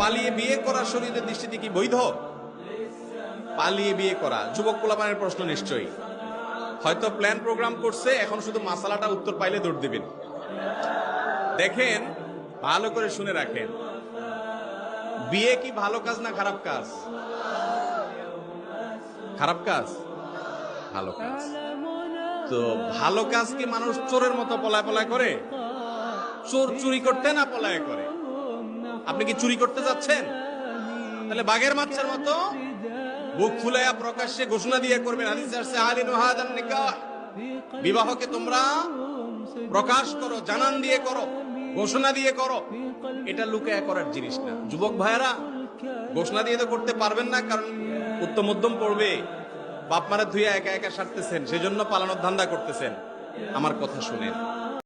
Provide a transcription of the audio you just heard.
পালিয়ে বিয়ে করা শরীয়তের দৃষ্টিতে কি বৈধ? পালিয়ে বিয়ে করা যুবক পোলাপানের প্রশ্ন নিশ্চয়ই। হয়তো প্ল্যান প্রোগ্রাম করছে, এখন শুধু মাসালাটা উত্তর পাইলে দৌড় দিবেন। দেখেন, ভালো করে শুনে রাখেন, বিয়ে কি ভালো কাজ না খারাপ কাজ? খারাপ কাজ? ভালো কাজ। তো ভালো কাজ কি মানুষ চোরের মতো পলায় পলায় করে? চোর চুরি করতে না পলায় করে? আপনি কি চুরি করতে যাচ্ছেন? তাহলে বাঘের বাচ্চার মতো বুক ফুলাইয়া প্রকাশ্যে ঘোষণা দিয়ে করবেন। হাদিসে আসছে আলিনু হাদান নিকাহ, বিবাহকে তোমরা প্রকাশ করো, জানান দিয়ে করো, ঘোষণা দিয়ে করো। এটা লুকায়া করার জিনিস না। যুবক ভাইয়েরা, ঘোষণা দিয়ে তো করতে পারবেন না, কারণ উত্তম মধ্যম পড়বে, বাপ মারা ধুইয়া একা একা সারতেছেন, সেজন্য পালানোর ধান্দা করতেছেন। আমার কথা শুনেন।